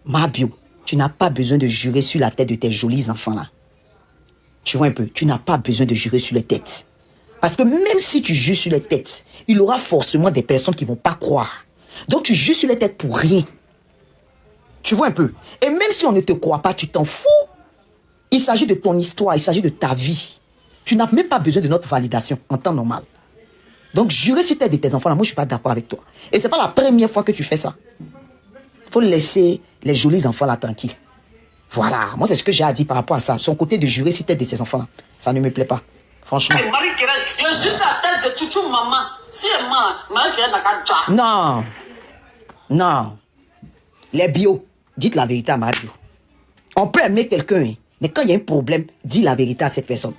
Mabio, tu n'as pas besoin de jurer sur la tête de tes jolis enfants là. Tu vois un peu, tu n'as pas besoin de jurer sur les têtes. Parce que même si tu jures sur les têtes, il y aura forcément des personnes qui ne vont pas croire. Donc tu jures sur les têtes pour rien. Tu vois un peu. Et même si on ne te croit pas, tu t'en fous. Il s'agit de ton histoire, il s'agit de ta vie. Tu n'as même pas besoin de notre validation en temps normal. Donc jurer sur tête de tes enfants là, moi je ne suis pas d'accord avec toi. Et ce n'est pas la première fois que tu fais ça. Il faut laisser les jolis enfants là tranquilles. Voilà, moi c'est ce que j'ai à dire par rapport à ça. Son côté de jurer sur tête de ses enfants là, ça ne me plaît pas. Franchement. Non. Non. Les bio, dites la vérité à ma bio. On peut aimer quelqu'un, hein, mais quand il y a un problème, dis la vérité à cette personne.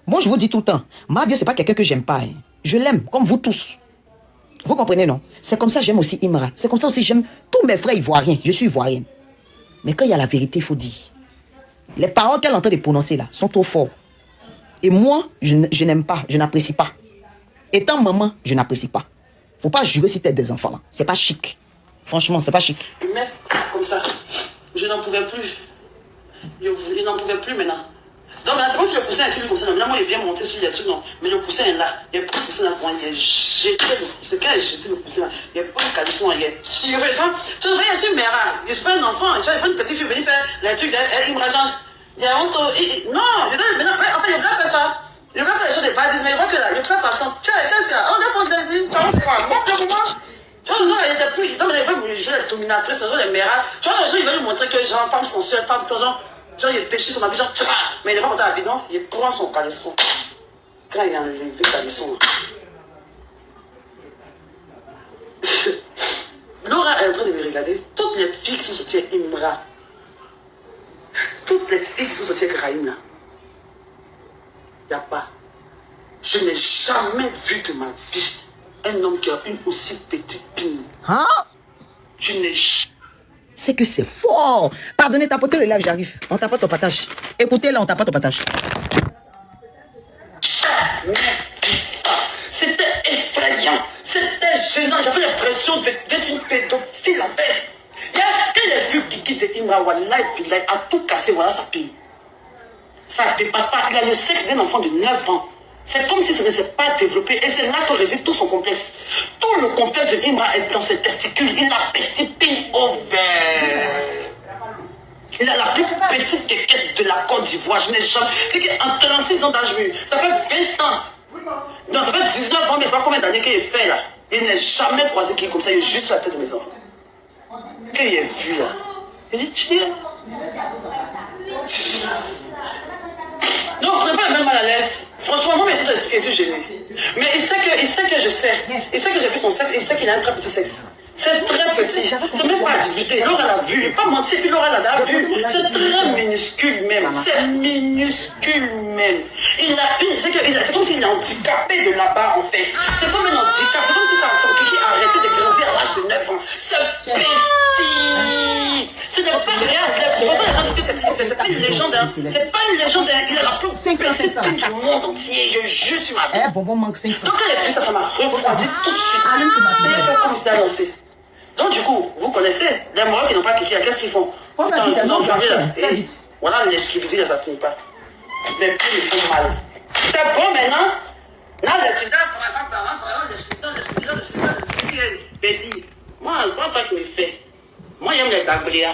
Moi, je vous dis tout le temps, ma bio, c'est pas quelqu'un que j'aime pas. Hein. Je l'aime, comme vous tous. Vous comprenez, non? C'est comme ça que j'aime aussi Imra. C'est comme ça aussi j'aime tous mes frères ivoiriens. Je suis ivoirienne. Mais quand il y a la vérité, il faut dire. Les paroles qu'elle est en train de prononcer là sont trop fortes. Et moi, je n'aime pas, je n'apprécie pas. Étant maman, je n'apprécie pas. Faut pas jurer si t'es des enfants là. C'est pas chic. Franchement, c'est pas chic. Mais comme ça, je n'en pouvais plus. Je n'en pouvais plus maintenant. Donc c'est comme si le coussin est sur le coussin. Là, moi, il vient monter sur les trucs, non. Mais le coussin est là. Il y a pris le coussin là, il a jeté le coussin. Quand il a jeté le coussin là, il a pris le caleçon, il a tiré. Tu devrais être une mère. Je suis pas un enfant. Tu vois, je suis une petite fille venir faire les trucs. Il me rajoute. Il y a honte. Non, enfin, il a fait ça. Il a fait les choses de bêtises, mais il voit que là, il a fait patience. Tu vois, qu'est-ce qu'il y a? On a fait des îles. Tu vois, tu vois, non, il était plus. Donc, il avait joué la dominatrice, les mères. Tu vois, les gens, ils veulent lui montrer que, genre, femme sensuelle, femme, genre, il déchire son habit, genre, mais il n'est pas monté à l'habit, non? Il prend son caleçon. Quand il a enlevé le caleçon. Laura est en train de me regarder. Toutes les filles qui sont sorties à Imra. Toutes les filles qui sont sorties avec Raïm, là. Il n'y a pas. Je n'ai jamais vu de ma vie un homme qui a une aussi petite pine. Hein? Je n'ai jamais. C'est que c'est fort. Pardonnez, tapotez le live, j'arrive. On tapote au partage. Écoutez là, on tapote au partage. C'était effrayant. C'était gênant. J'avais l'impression d'être une pédophile en fait. Il y a que les vues qui quittent Imra Wallahi Bilal a tout cassé. Voilà sa pile. Ça ne dépasse pas. Il a le sexe d'un enfant de 9 ans. C'est comme si ça ne s'est pas développé. Et c'est là que réside tout son complexe. Tout le complexe de Imra est dans ses testicules. Il a petit pin ouvert. Il a la plus petite quéquette de la Côte d'Ivoire. Je n'ai jamais. C'est qu'en 36 ans d'âge mûr, ça fait 20 ans. Non, ça fait 19 ans, mais c'est pas combien d'années qu'il est fait là. Il n'a jamais croisé qui est comme ça. Il est juste la tête de mes enfants. Qu'il est vu là. Il dit tiens. Non, on n'est pas même mal à l'aise. Franchement, moi, j'essaie d'expliquer, je suis gêné. Mais il sait que je sais. Il sait que j'ai vu son sexe. Il sait qu'il a un très petit sexe. C'est très petit. C'est même pas à discuter. Laura l'a vu. Il n'est pas menti. Puis Laura l'a vu. C'est très minuscule même. C'est minuscule même. Il a une. C'est comme s'il est handicapé de là-bas en fait. C'est comme un handicap. C'est comme si son kiki a arrêté de grandir à l'âge de 9 ans. C'est petit. Ce n'est pas réel. C'est pour ça que les gens disent que c'est pas une légende. C'est pas une légende. Il a la plus petite pine du monde entier. Je jure sur ma vie. Donc quand il a vu ça, ça m'a refroidi tout de suite. Il a fait comme s'il a lancé. Donc du coup, vous connaissez les Marocains qui n'ont pas cliqué, qu'est-ce qu'ils font? Voilà l'exclusivité, ça ne finit pas. Les pieds ils font mal. C'est bon maintenant? Là, Betty, moi, c'est pas ça qui me fait. Moi, j'aime les Daglia.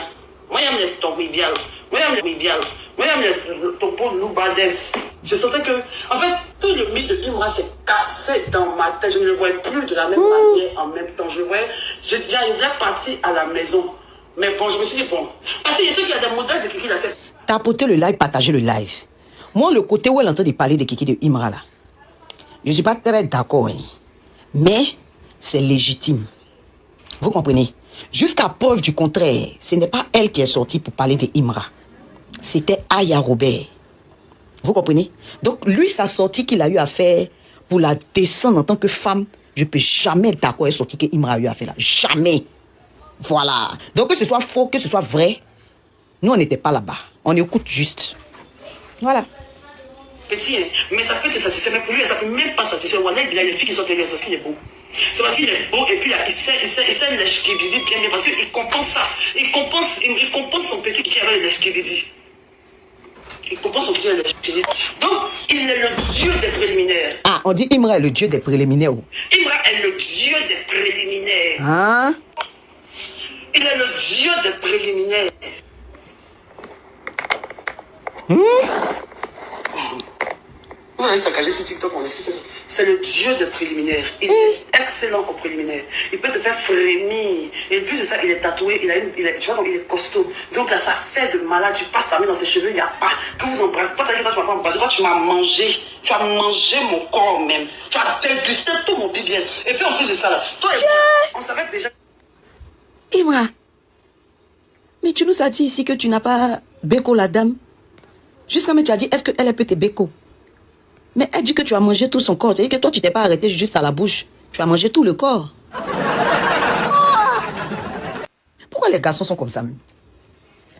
Moi, j'aime les Tobibial. Moi, j'aime les Bibial. Moi, j'aime les Topo Loubades. Je sentais que, en fait, tout le mythe de Imra s'est cassé dans ma tête. Je ne le voyais plus de la même manière en même temps. Je voyais, j'arrivais partir à la maison. Mais bon, je me suis dit, bon. Parce que je sais qu'il y a des modèles de Kiki là. Tapotez le live, partagez le live. Moi, le côté où elle est en train de parler de Kiki de Imra là, je ne suis pas très d'accord. Hein. Mais c'est légitime. Vous comprenez? Jusqu'à preuve du contraire, ce n'est pas elle qui est sortie pour parler de Imra. C'était Aya Robert. Vous comprenez? Donc, lui, sa sortie qu'il a eu à faire pour la descendre en tant que femme, je ne peux jamais être d'accord avec la sortie que Imra a eu à faire là. Jamais. Voilà. Donc, que ce soit faux, que ce soit vrai, nous, on n'était pas là-bas. On écoute juste. Voilà. Petit, hein? Mais ça peut te satisfaire. Mais pour lui, ça ne peut même pas satisfaire. Il y a des filles qui sont télé, c'est ce qui est beau. C'est parce qu'il est beau et puis il sait l'eshkebidi bien bien parce qu'il compense ça. Il compense son petit qui avait l'eshkebidi. Il compense son petit qui avait l'eshkebidi. Donc, il est le dieu des préliminaires. Ah, on dit Imra est le dieu des préliminaires. Imra est le dieu des préliminaires. Ah. Il est le dieu des préliminaires. Vous allez saccager sur TikTok, on est sûr que c'est le dieu des préliminaires. Il est excellent aux préliminaires. Il peut te faire frémir. Et plus de ça, il est tatoué, tu vois, donc il est costaud. Donc là, ça fait de malade. Tu passes ta main dans ses cheveux, il n'y a pas. Que vous embrassez. Toi, tu m'as pas embrassé. Toi, tu m'as mangé. Tu as mangé mon corps même. Tu as dégusté tout mon bien. Et puis en plus de ça, là, toi, on savait déjà. Imra, mais tu nous as dit ici que tu n'as pas béco la dame. Jusqu'à maintenant, tu as dit, est-ce qu'elle peut te béco? Mais elle dit que tu as mangé tout son corps. C'est-à-dire que toi, tu t'es pas arrêté juste à la bouche. Tu as mangé tout le corps. Pourquoi les garçons sont comme ça?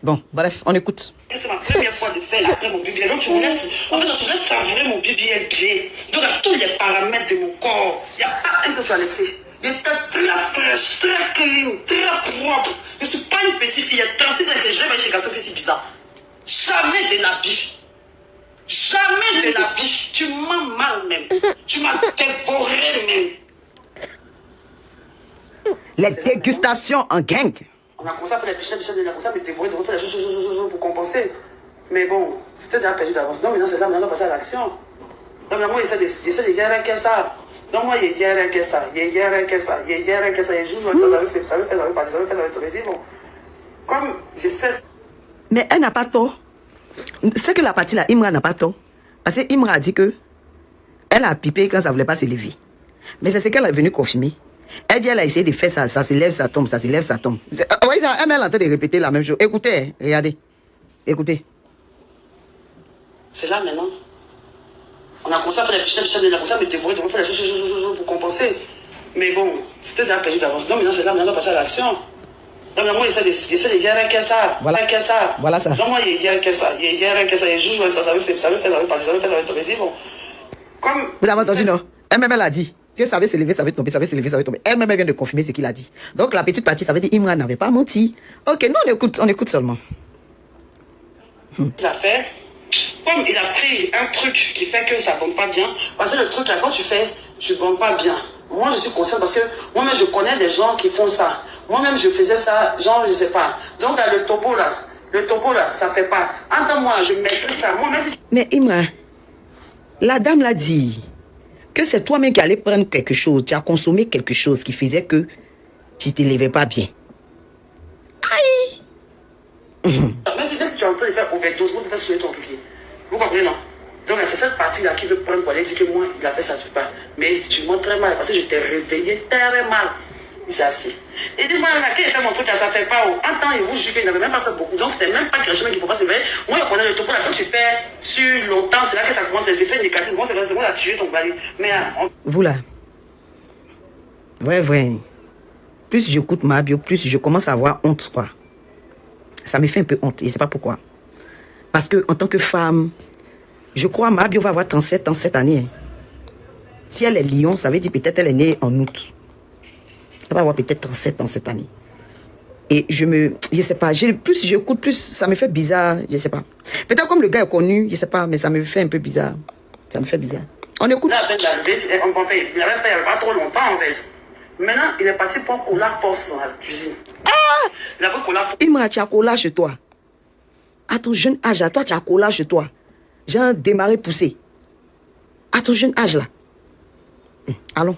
Bon, bref, on écoute. C'est ma première fois de faire après mon BBL. Donc tu voulais savourer mon BBL bien. Donc à tous les paramètres de mon corps, il n'y a pas un que tu as laissé. Il était très fraîche, très clean, très propre. Je ne suis pas une petite fille. Il y a 36 ans que je vais chez Gaston, c'est bizarre. Jamais de la biche. Jamais de la biche. Tu m'as mal même. Tu m'as dévoré même. Les dégustations en gang. On a commencé à faire les pichettes, on a commencé à me dévorer, on a fait les choses pour compenser. Mais bon, c'était déjà perdu d'avance. Non, maintenant c'est là, maintenant on va passer à l'action. Donc moi, j'essaie de guérir que ça. Donc moi, il y a guérir que ça. Il y a guérir que ça. Il y a guérir que ça. Il y a juste, ça veut partir, ça veut tomber. Bon, comme je sais. Mais elle n'a pas tort. C'est que la partie là, Imra n'a pas tort. Parce que Imra a dit que elle a pipé quand ça ne voulait pas se lever. Mais c'est ce qu'elle est venue confirmer. Elle dit elle a essayé de faire ça, ça se lève, ça tombe, ça se lève, ça tombe. Oui, elle est en train de répéter la même chose. Écoutez, regardez. Écoutez. C'est là maintenant. On a commencé à faire les pichettes, on a commencé à me dévorer, on a fait les choses pour compenser. Mais bon, c'était déjà perdu d'avance. Non, maintenant c'est là, maintenant on va passer à l'action. Donc moi, j'essaie de guérir que ça. Voilà. Que ça. Voilà ça. Donc moi, il y a guérir que ça. Il y a guérir que ça. Il y a juste, ça veut partir, ça veut tomber. Bon, comme... Vous avez entendu, non? Elle-même, elle a dit que ça veut se lever, ça veut tomber, ça veut se lever, ça veut tomber. Elle-même, elle vient de confirmer ce qu'il a dit. Donc, la petite partie, ça veut dire Imra n'avait pas menti. Ok, nous, on écoute seulement. Il a fait, comme il a pris un truc qui fait que ça ne bombe pas bien, parce que le truc là, quand tu fais, tu ne bombes pas bien. Moi, je suis consciente parce que moi-même, je connais des gens qui font ça. Moi-même, je faisais ça, genre, je ne sais pas. Donc, là, le topo là, ça ne fait pas. Entends-moi, je mettrai ça. Moi-même, si tu... Mais Imra, la dame l'a dit que c'est toi-même qui allais prendre quelque chose, tu as consommé quelque chose qui faisait que tu ne te levais pas bien. Aïe! Même si tu es en train de faire overdose, vous pouvez soulever ton pied. Vous comprenez, non? Donc c'est cette partie-là qui veut prendre pour aller dire que moi, il a fait ça, tu pas. Mais tu montres très mal parce que je t'ai réveillé très mal. Il s'est assis. Il dit, moi, quand il fait mon truc, ça ne fait pas. En temps, il vous jure qu'il n'avait même pas fait beaucoup. Donc c'était même pas quelque chose qui ne peut pas se lever. Moi, je connais le topo là. Quand tu fais sur longtemps, c'est là que ça commence les effets négatifs. Moi, c'est vrai, à tuer ton mari. Mais vous là, vrai. Plus j'écoute ma bio, plus je commence à avoir honte, quoi. Ça me fait un peu honte. Et je ne sais pas pourquoi. Parce que en tant que femme, je crois ma bio va avoir 37 ans cette année. Si elle est lion, ça veut dire peut-être elle est née en août. Elle va avoir peut-être 37 ans cette année. Et je sais pas, plus j'écoute, plus ça me fait bizarre, je sais pas. Peut-être comme le gars est connu, je sais pas, mais ça me fait un peu bizarre. Ça me fait bizarre. On écoute. Là, il avait fait il n'y avait pas trop longtemps en fait. Maintenant, il est parti pour coller force dans la cuisine. Il a pris coller force. Imra, tu as colla chez toi. À ton jeune âge, à toi, tu as colla chez toi. J'ai un démarré poussé. À ton jeune âge là. Allons.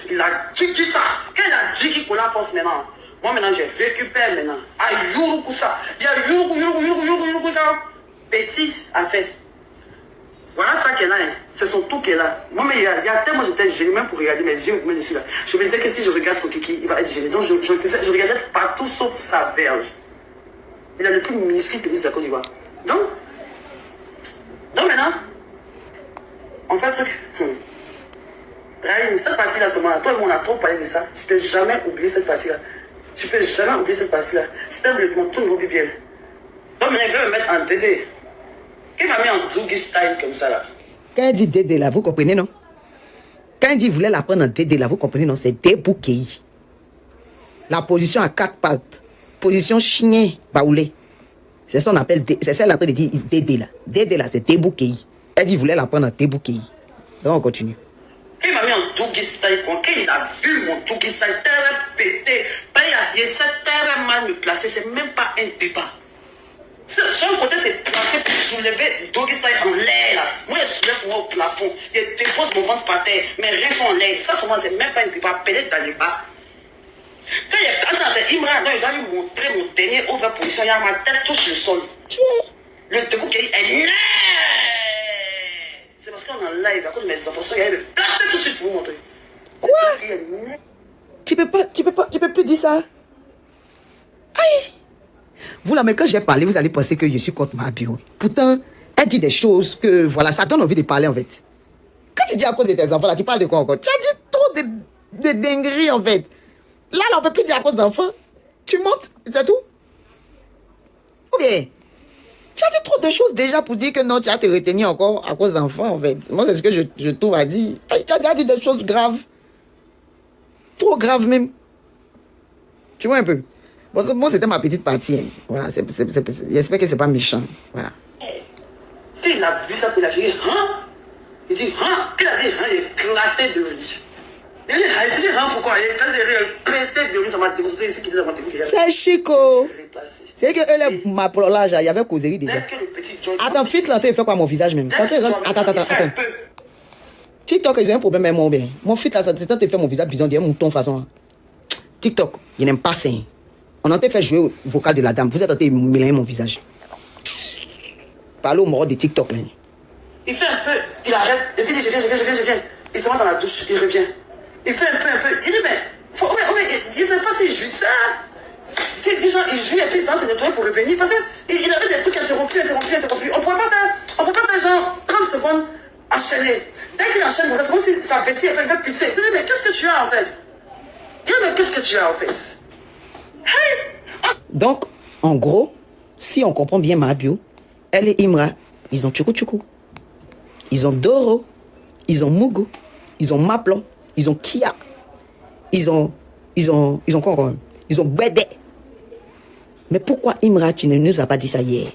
Il a dit ça. Quand il a dit qu'il colle la force maintenant, moi maintenant je récupère maintenant. Ah, Yourou ça. Il y a Yourou, petit a fait. Voilà ça qu'elle a. C'est son tout qu'elle a. Moi, mais il y a tellement j'étais gêné même pour regarder mes yeux dessus là. Je me disais que si je regarde son kiki, il va être gêné. Donc je regardais partout sauf sa verge. Il a le plus minuscule pénis de la Côte d'Ivoire. Donc maintenant, en fait, Rahim, cette partie-là, toi et moi, on a trop parlé de ça. Tu ne peux jamais oublier cette partie-là. Tu ne peux jamais oublier cette partie-là. C'était mon tout nouveau BBL. Donc maintenant, il veut me mettre en Dédé. Il m'a mis en Doogie style comme ça là. Quand elle dit Dédé là, vous comprenez non? Quand il dit voulait la prendre en DD, là, vous comprenez, non, c'est débouqué. La position à 4 pattes. Position chien, baoulé. C'est ça qu'on appelle, c'est ça qu'elle est en train de dire DD là. DD là, c'est débouqué. Elle dit voulait la prendre en débouqué. Donc on continue. Quand il m'a mis en Dougie Style, quand il a vu mon Dougie Style, terre pété, il y a cette terre mal me placé, c'est même pas un débat. Sur un côté, c'est placé pour soulever Dougie Style en l'air là. Moi, je soulève pour moi au plafond. Je dépose mon ventre par terre, mes reins sont en l'air. Ça, pour moi, c'est même pas un débat. Pénètre dans les bas. Quand il y a. Attends, c'est Imran, il doit lui montrer mon dernier over position. Il y a ma tête touche le sol. Le debout qui est là. C'est parce qu'on est en live à cause de mes enfants. Il y a le placer tout de suite pour vous montrer. Quoi? Tu peux plus dire ça. Aïe. Vous là, mais quand j'ai parlé, vous allez penser que je suis contre ma bio. Pourtant, elle dit des choses que, voilà, ça donne envie de parler en fait. Quand tu dis à cause de tes enfants, là, tu parles de quoi encore? Tu as dit trop de dingueries en fait. Là, on ne peut plus dire à cause d'enfants. Tu montes, c'est tout? Ou bien, tu as dit trop de choses déjà pour dire que non, tu as te retenir encore à cause d'enfants en fait. Moi, c'est ce que je trouve à dire. Tu as déjà dit des choses graves. Trop graves même. Tu vois un peu? Bon, moi, c'était ma petite partie. Hein. Voilà, j'espère que c'est pas méchant. Voilà. Il a vu ça pour la crier, hein? Il dit, hein? Il a dit, hein? Il éclatait de rire. Il dit, hein, pourquoi? Il éclatait de rire, il éclatait de rire, ça m'a démontré ici qu'il était dans ma technique. C'est Chico. C'est que eux, ma prolage, il y avait causerie déjà. Attends, fit là, tu fais quoi mon visage même? Attends. TikTok, ils ont un problème avec moi bien. Mon fit là, c'est quand tu fais mon visage bizarre, il y a un mouton façon. TikTok, il n'aime pas ça. On a en train de faire jouer au vocal de la dame. Vous êtes en train de mélanger mon visage. Parlez au mort de TikTok là. Il fait un peu, il arrête, et puis il dit je viens. Il se met dans la douche, il revient. Il fait un peu. Il dit mais, je ne sais pas s'il joue ça. Si genre il joue et puis ça c'est nettoyé pour revenir. Parce qu'il avait des trucs interrompus. On ne pourrait pas faire genre 30 secondes enchaîner. Dès qu'il enchaîne, c'est comme si sa vessie elle fait pisser. Il dit mais qu'est-ce que tu as en fait? Il dit mais qu'est-ce que tu as en fait? Hey! Donc, en gros, si on comprend bien ma bio, elle et Imra, ils ont Tchoukou. Ils ont Doro. Ils ont Mugu. Ils ont Maplon. Ils ont Kia. Ils ont quoi encore? Ils ont Bede. Mais pourquoi Imra, tu ne nous as pas dit ça hier?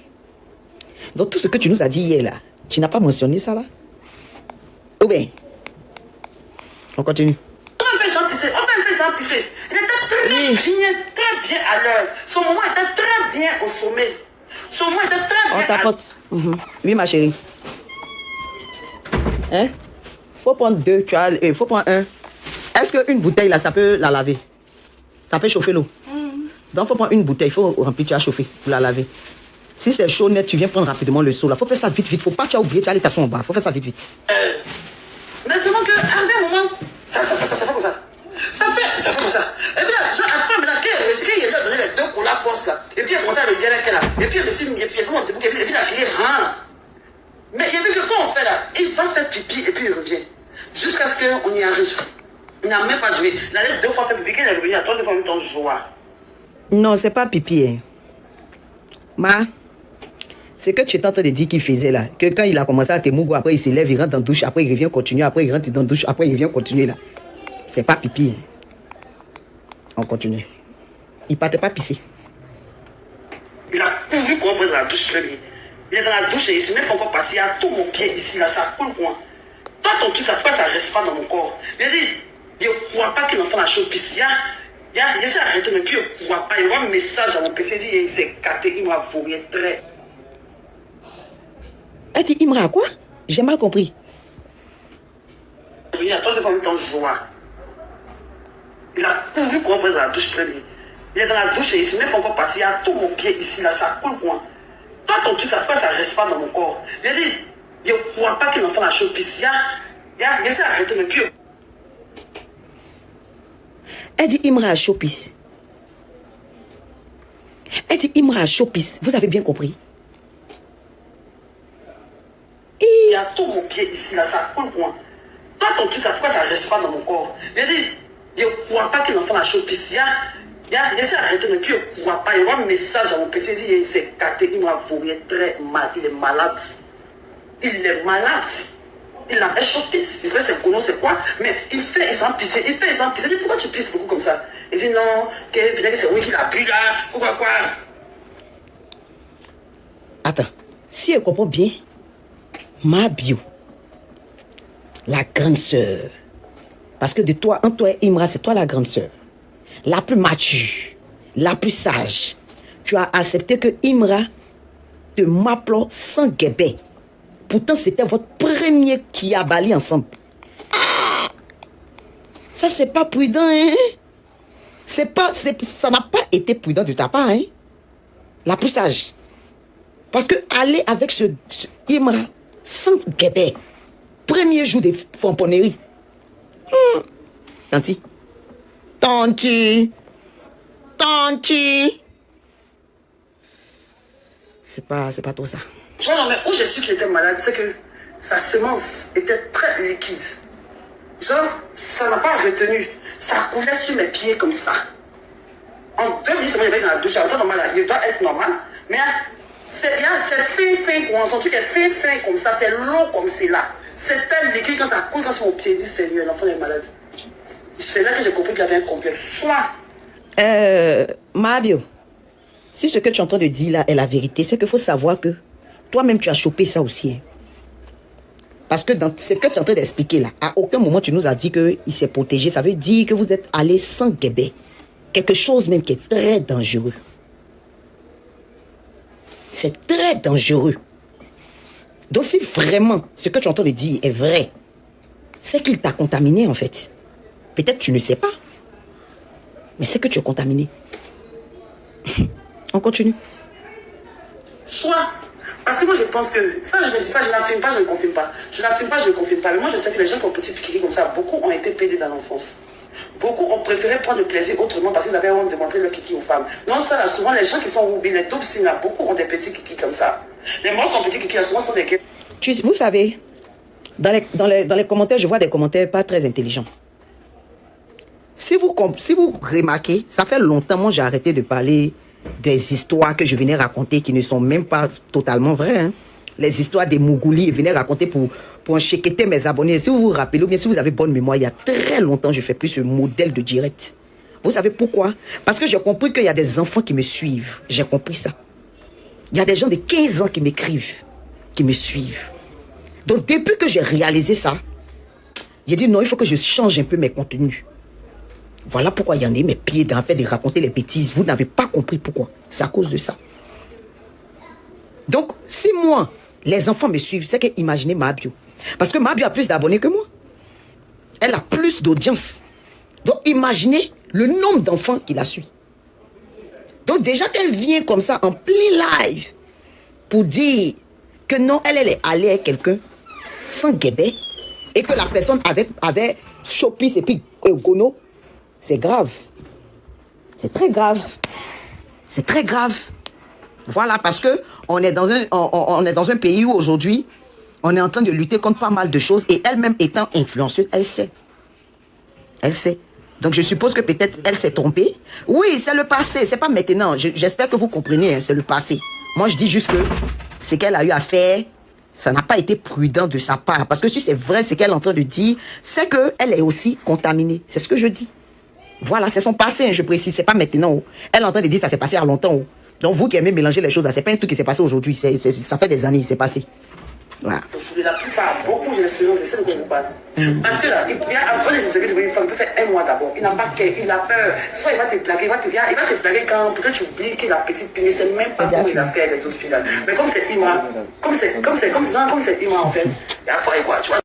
Donc tout ce que tu nous as dit hier là, tu n'as pas mentionné ça là? Ou bien? On continue. On fait un peu sans pisser. Il était très bien à l'heure. Son moment était très bien au sommet. Son moment était très bien. On t'apporte. Oui, ma chérie. Hein? Faut prendre 2, faut prendre 1. Est-ce qu'une bouteille là, ça peut la laver? Ça peut chauffer l'eau. Donc, faut prendre une bouteille, il faut remplir, tu as chauffé pour la laver. Si c'est chaud net, tu viens prendre rapidement le seau là. Faut faire ça vite. Faut pas que tu as oublié, tu as les tassons en bas. Faut faire ça vite. Mais seulement qu'à un moment, ça fait comme ça. Ça fait comme ça. Et puis là, genre, après, maintenant, c'est qu'il a donné les deux pour la force là. Et puis il a commencé à le dire là. Et puis il a fait mon debout, et puis il a crié, hein. Mais il y a vu que quand on fait là, il va faire pipi et puis il revient. Jusqu'à ce qu'on y arrive. Il n'a même pas joué. Il a 2 fois fait pipi, qu'il est revenu à 3e fois en même temps joie. Non, c'est pas pipi. Hein. Ma, c'est que tu es en train de dire qu'il faisait là. Que quand il a commencé à te mouiller, après il s'élève, il rentre dans la douche, après il revient continuer, après il rentre dans la douche, après il revient continuer là. C'est pas pipi. Hein. On continue. Il partait pas pisser. Il a couru qu'on prenne la douche très bien. Il est dans la douche et il ne s'est même pas encore parti. Il a tout mon pied ici, là, ça coule quoi. Toi, ton truc, là, pourquoi ça ne reste pas dans mon corps? Il dit, je ne crois pas qu'il en fait la chose. Puis il essaie d'arrêter, mais puis je ne crois pas. Il voit un message à mon petit, il dit, il s'est gâté, il m'a voulu très. Elle dit, Imra, quoi? J'ai mal compris. Il a 3e fois en même temps joie. Il a couru qu'on prenne la douche très bien. Il est dans la douche et il ne s'est même pas encore parti. Il y a tout mon pied ici, là, ça coule quoi. Toi, ton truc, là, pourquoi ça ne reste pas dans mon corps? Il dit, je ne crois pas qu'il en fait la chose. Puis il essaie d'arrêter, mais puis. Elle dit Imra à Chopis. Elle dit Imra à Chopis. Vous avez bien compris? Il y a tout mon pied ici, là, ça coule quoi. Toi, ton truc, là, pourquoi ça ne reste pas dans mon corps? Il dit, je ne crois pas qu'il en fait la chose. Puis il essaie d'arrêter, mais puis je ne crois pas. Il voit un message à mon petit, il dit, il s'est gâté, il m'a voulu très mal, il est malade. Il est malade. Il a un choc-pisse. Il serait c'est Kono, c'est quoi? Mais il fait, il s'en pisse. Il fait, il s'en pisse. Il dit, pourquoi tu pisses beaucoup comme ça? Il dit, non, peut-être que c'est oui qui a bu là. Pourquoi quoi? Attends. Si elle comprend bien, ma bio, la grande sœur, parce que de toi, entre toi et Imra, c'est toi la grande sœur, la plus mature, la plus sage. Tu as accepté que Imra te m'appelait sans guébé. Pourtant, c'était votre premier kiabali ensemble. Ah! Ça, c'est pas prudent, hein? Ça n'a pas été prudent de ta part, hein? La plus sage. Parce que aller avec ce Imra sans guébé, premier jour de famponnerie. Tanti. C'est pas trop ça. Genre, mais où j'ai su qu'il était malade, c'est que sa semence était très liquide. Genre, ça n'a pas retenu. Ça coulait sur mes pieds comme ça. En 2 minutes, il va dans la douche. En temps normal, il doit être normal. Mais c'est fin, on sent qu'il est fin comme ça. C'est long comme c'est là. C'est tel liquide quand ça coule sur mon pied. Il dit, Seigneur, l'enfant est malade. C'est là que j'ai compris qu'il avait un complexe. Soit. Mabio, si ce que tu es en train de dire là est la vérité, c'est qu'il faut savoir que toi-même tu as chopé ça aussi. Hein. Parce que dans ce que tu es en train d'expliquer là, à aucun moment tu nous as dit qu'il s'est protégé. Ça veut dire que vous êtes allé sans guébé. Quelque chose même qui est très dangereux. C'est très dangereux. Donc si vraiment ce que tu es en train de dire est vrai, c'est qu'il t'a contaminé en fait. Peut-être tu ne sais pas. Mais c'est que tu es contaminé. On continue. Soit. Parce que moi je pense que, ça je ne dis pas, je n'affirme pas, je ne confirme pas. Je n'affirme pas, je ne confirme pas. Mais moi je sais que les gens qui ont petit piqué comme ça, beaucoup ont été pédés dans l'enfance. Beaucoup ont préféré prendre le plaisir autrement parce qu'ils avaient honte de montrer leur kiki aux femmes. Non, ça là, souvent les gens qui sont roubis, les doubles là, beaucoup ont des petits kiki comme ça. Les morts qui ont petits kiki là, souvent sont des... Vous savez, dans les commentaires, je vois des commentaires pas très intelligents. Si vous remarquez, ça fait longtemps, moi j'ai arrêté de parler des histoires que je venais raconter qui ne sont même pas totalement vraies. Hein. Les histoires des Mougoulis, je venais raconter pour enchiqueter mes abonnés. Si vous vous rappelez, ou bien si vous avez bonne mémoire, il y a très longtemps, je ne fais plus ce modèle de direct. Vous savez pourquoi? Parce que j'ai compris qu'il y a des enfants qui me suivent. J'ai compris ça. Il y a des gens de 15 ans qui m'écrivent, qui me suivent. Donc depuis que j'ai réalisé ça, j'ai dit non, il faut que je change un peu mes contenus. Voilà pourquoi il y en a mes pieds dans le fait de raconter les bêtises. Vous n'avez pas compris pourquoi. C'est à cause de ça. Donc, si moi, les enfants me suivent, c'est que imaginez Mabio. Parce que Mabio a plus d'abonnés que moi. Elle a plus d'audience. Donc, imaginez le nombre d'enfants qui la suit. Donc, déjà qu'elle vient comme ça en plein live pour dire que non, elle est allée avec quelqu'un sans guébé et que la personne avait chopé et puis gono. C'est grave. C'est très grave. C'est très grave. Voilà, parce que on est dans un pays où aujourd'hui, on est en train de lutter contre pas mal de choses et elle-même étant influenceuse, elle sait. Elle sait. Donc je suppose que peut-être elle s'est trompée. Oui, c'est le passé, c'est pas maintenant. J'espère que vous comprenez, hein, c'est le passé. Moi, je dis juste que ce qu'elle a eu à faire, ça n'a pas été prudent de sa part. Parce que si c'est vrai ce qu'elle est en train de dire, c'est qu'elle est aussi contaminée. C'est ce que je dis. Voilà, c'est son passé, hein, je précise, c'est pas maintenant. Oh. Elle est en train de dire que ça s'est passé il y a longtemps. Oh. Donc vous qui aimez mélanger les choses, c'est pas un truc qui s'est passé aujourd'hui, ça fait des années, c'est passé. Voilà. La plupart, beaucoup, j'ai l'expérience, c'est celle dont je vous parle. Parce que là, avant les interviews de une femme, il peut faire 1 mois d'abord. Il n'a pas qu'un, il a peur. Soit il va te blaguer, il va te blaguer quand peut-être tu oublies qu'il a petite pénis, c'est même pas comme il a fait les autres filles. Mais comme c'est Ima, comme c'est Ima en fait, il y a foi et quoi, tu vois.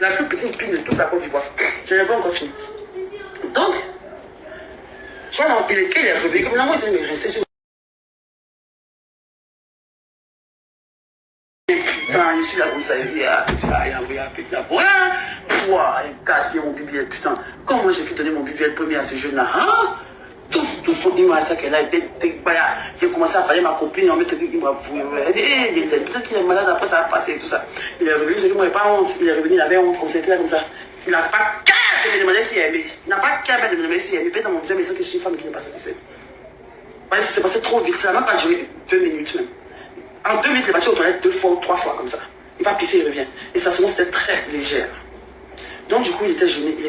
La plus petite pine de toute la Côte d'Ivoire. Je n'ai pas encore fini. Donc, tu vois, il est revenu. Comme là, moi, il me restait sur. Putain, je suis là comme ça. Il y a voilà. Pouah, il gaspille mon BBL. Putain, comment j'ai pu donner mon BBL premier à ce jeune-là, hein? Tout son image, ça qu'elle a été. J'ai commencé à parler à ma copine, en mettant qu'il m'a voué. Peut-être qu'il est malade, après ça a passé et tout ça. Il est revenu, c'est que moi, il n'a pas honte. Il est revenu, il avait honte, comme c'était là comme ça. Il n'a pas qu'à de me demander si elle aimait. Il n'a pas qu'à de me demander si elle aimait. Peut-être dans mon deuxième message que je suis une femme qui n'est pas satisfaite. Parce que c'est passé trop vite. Ça n'a même pas duré 2 minutes même. En 2 minutes, il est parti aux toilettes 2 fois ou 3 fois comme ça. Il va pisser, il revient. Et sa seconde, c'était très légère. Donc, du coup, il était gêné. Il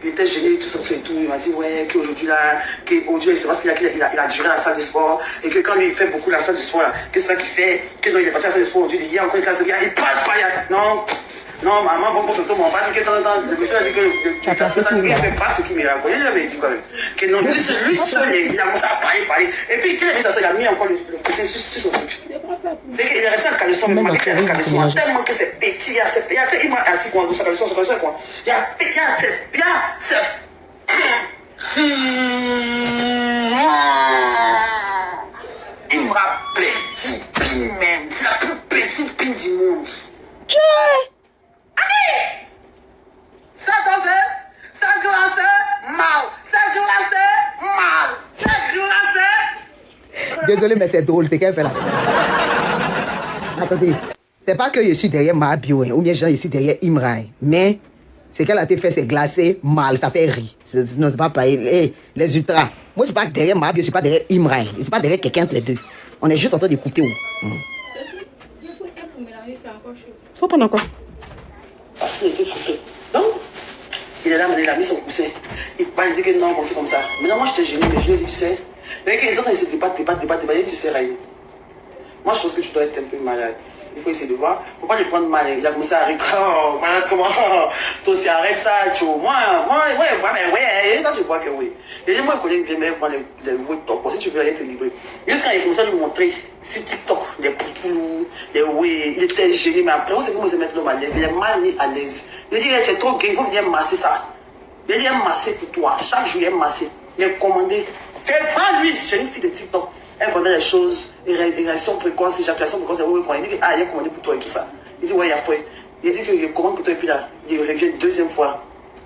était gêné, tout ça et tout. Il m'a dit, ouais, qu'aujourd'hui, là, qu'aujourd'hui, c'est parce qu'il a duré la salle de sport. Et que quand lui, il fait beaucoup la salle de sport, là, que c'est ça qu'il fait, que non, il est parti à la salle de sport aujourd'hui. Hier encore, il parle pas. Non, maman, bon, photo, on va dire que le monsieur a dit que il ne fait pas ce qu'il me raconte. Il avait dit quand même. Que non, lui seul, il a commencé à parler. Et puis, quand il a vu ça, il a mis encore le processus sur son truc. C'est qu'il est resté en caleçon, mais il m'a fait un caleçon. Tellement que c'est petit, il m'a assis quoi, sa caleçon, quoi. Il y a c'est. Il me rappelle petit pin même. C'est la plus petite pin du monde. Allez! Ça dansait, ça glaçait, mal. Ça glaçait, mal. Ça glaçait. Désolé, mais c'est drôle, c'est qu'elle fait là. Attendez, c'est pas que je suis derrière Mabio, ou bien gens ici derrière Imran, mais c'est qu'elle a été fait, c'est glacé, mal, ça fait rire. Non, c'est pas pareil. Les ultras. Moi, c'est pas derrière Mabio, je suis pas derrière Imran. C'est pas derrière quelqu'un entre les deux. On est juste en train d'écouter. Faut pendant quoi? Parce qu'il était frustré. Donc, il est là, il a mis son coussin. Il dit que non, c'est comme ça. Maintenant, moi, j'étais gêné, mais je lui ai dit, tu sais, mais qu'il est en train de se débattre, tu sais, Raïm. Moi, je pense que tu dois être un peu malade. Il faut essayer de voir. Il ne faut pas le prendre mal. Il a commencé à rire. Oh, voilà comment. Toi aussi, arrête ça, tu vois. Moi, ouais, quand tu vois que oui. Et moi, je connais bien, mais prendre les oui top. Si tu veux aller te livrer. Jusqu'à il a commencé à lui montrer sur TikTok, des poupoulous, des oui. Il était gêné, mais après, on sait comment se mettre l'homme à l'aise. Il est mal mis à l'aise. Il dit, tu es trop gay, il faut venir masser ça. Il dit, masser pour toi. Chaque jour, il est massé. Il est commandé. Et pas lui, j'ai une fille de TikTok. Elle connaît les choses, érection précoce, éjaculation précoce, il dit que, il a commandé pour toi et tout ça. Il dit, ouais, il a fait. Il dit qu'il commande pour toi et puis là, il revient 2e fois.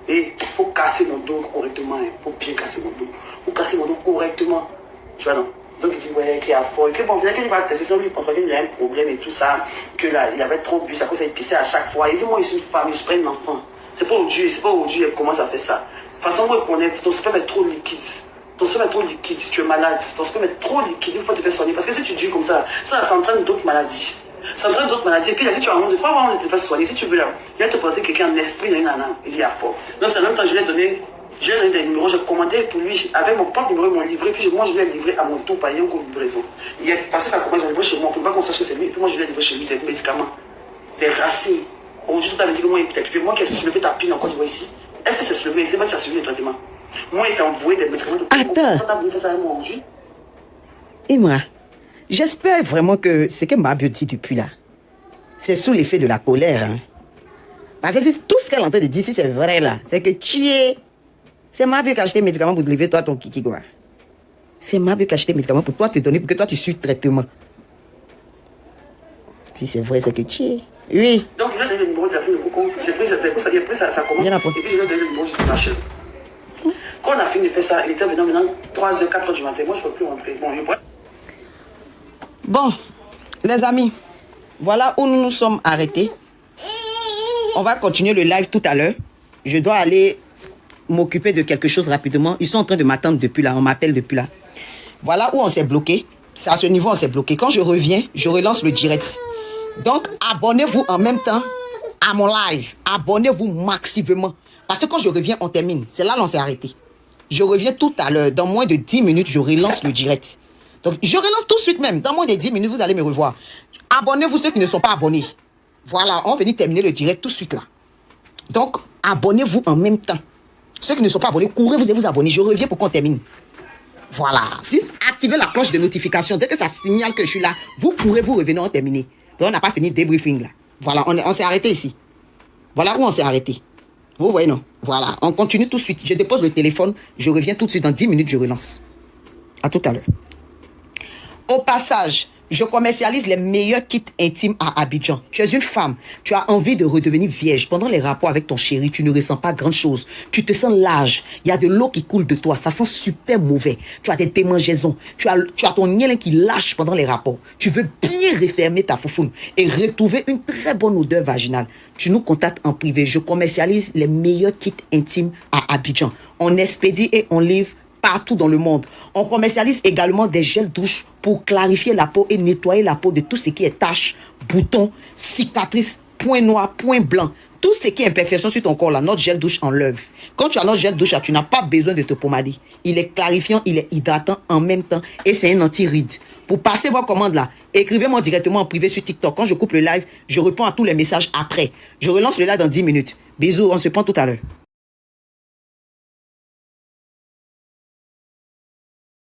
Et il faut casser mon dos correctement. Il faut bien casser mon dos. Il faut casser mon dos correctement. Tu vois, non? Donc il dit, ouais, qu'il a fait. Que bon, bien qu'il va tester ça, lui, il pense qu'il y a un problème et tout ça. Que là, il avait trop bu, ça cause il pissait à chaque fois. Il dit, moi, je suis une femme, je suis pas un enfant. C'est pas aujourd'hui, elle commence à faire ça. De toute façon, moi, je connais, ton sperme est trop liquide. Ton sperme est trop liquide, si tu es malade, ton sperme est trop liquide, il faut te faire soigner. Parce que si tu dis comme ça entraîne d'autres maladies. Ça entraîne d'autres maladies. Et puis là, si tu as honte, il faut avoir honte de te faire soigner. Si tu veux, là, il va te présenter quelqu'un en esprit, il y a fort. Donc, c'est en même temps, je lui ai donné des numéros, j'ai commandé pour lui, avec mon propre numéro, mon livret, puis moi, je lui ai livré à mon tour par une livraison. Il a passé sa commande, ils ont livré chez moi, il ne faut pas qu'on sache que c'est lui. Puis moi, je lui ai livré chez lui des médicaments, des racines. Aujourd'hui, tout à médicament, moi qui ai soulevé ta pine encore, tu vois ici. Est-ce que c'est soulevé? C'est pas si tu as suivi les traitements. Moi, il t'a envoyé des médicaments de Attends. Imra, j'espère vraiment que ce que Mabio dit depuis là, c'est sous l'effet de la colère. Hein. Parce que tout ce qu'elle est en train de dire, si c'est vrai là, c'est que tu es... C'est Mabio qui a acheté des médicaments pour te livrer toi ton kiki quoi. C'est Mabio qui a acheté des médicaments pour toi te donner, pour que toi tu suives traitement. Si c'est vrai, c'est que tu es... Oui. Donc, il a donné le numéro de la fille de Coco. J'ai pris sa commande. Et puis, il a donné le numéro de ma chaîne. Quand on a fini de faire ça, il était maintenant 3h, 4h du matin. Moi, je ne peux plus rentrer. Bon, les amis, voilà où nous nous sommes arrêtés. On va continuer le live tout à l'heure. Je dois aller m'occuper de quelque chose rapidement. Ils sont en train de m'attendre depuis là. On m'appelle depuis là. Voilà où on s'est bloqué. C'est à ce niveau on s'est bloqué. Quand je reviens, je relance le direct. Donc, abonnez-vous en même temps à mon live. Abonnez-vous massivement. Parce que quand je reviens, on termine. C'est là qu'on s'est arrêté. Je reviens tout à l'heure. Dans moins de 10 minutes, je relance le direct. Donc, je relance tout de suite même. Dans moins de 10 minutes, vous allez me revoir. Abonnez-vous ceux qui ne sont pas abonnés. Voilà, on va venir terminer le direct tout de suite là. Donc, abonnez-vous en même temps. Ceux qui ne sont pas abonnés, courez, vous allez vous abonner. Je reviens pour qu'on termine. Voilà. Si activez la cloche de notification. Dès que ça signale que je suis là, vous courez, vous revenez, on termine. Donc, on n'a pas fini le débriefing là. Voilà, on s'est arrêté ici. Voilà où on s'est arrêté. Vous voyez, non? Voilà, on continue tout de suite. Je dépose le téléphone, je reviens tout de suite. Dans 10 minutes, je relance. À tout à l'heure. Au passage, je commercialise les meilleurs kits intimes à Abidjan. Tu es une femme, tu as envie de redevenir vierge. Pendant les rapports avec ton chéri, tu ne ressens pas grand-chose. Tu te sens large, il y a de l'eau qui coule de toi, ça sent super mauvais. Tu as des démangeaisons, tu as ton nielin qui lâche pendant les rapports. Tu veux bien refermer ta foufoune et retrouver une très bonne odeur vaginale. Tu nous contactes en privé. Je commercialise les meilleurs kits intimes à Abidjan. On expédie et on livre partout dans le monde. On commercialise également des gels douche pour clarifier la peau et nettoyer la peau de tout ce qui est taches, boutons, cicatrices, points noirs, points blancs. Tout ce qui est imperfection sur ton corps, là, notre gel douche enlève. Quand tu as notre gel douche, là, tu n'as pas besoin de te pomader. Il est clarifiant, il est hydratant en même temps et c'est un anti-rides. Pour passer vos commandes là, écrivez-moi directement en privé sur TikTok. Quand je coupe le live, je réponds à tous les messages après. Je relance le live dans 10 minutes. Bisous, on se prend tout à l'heure.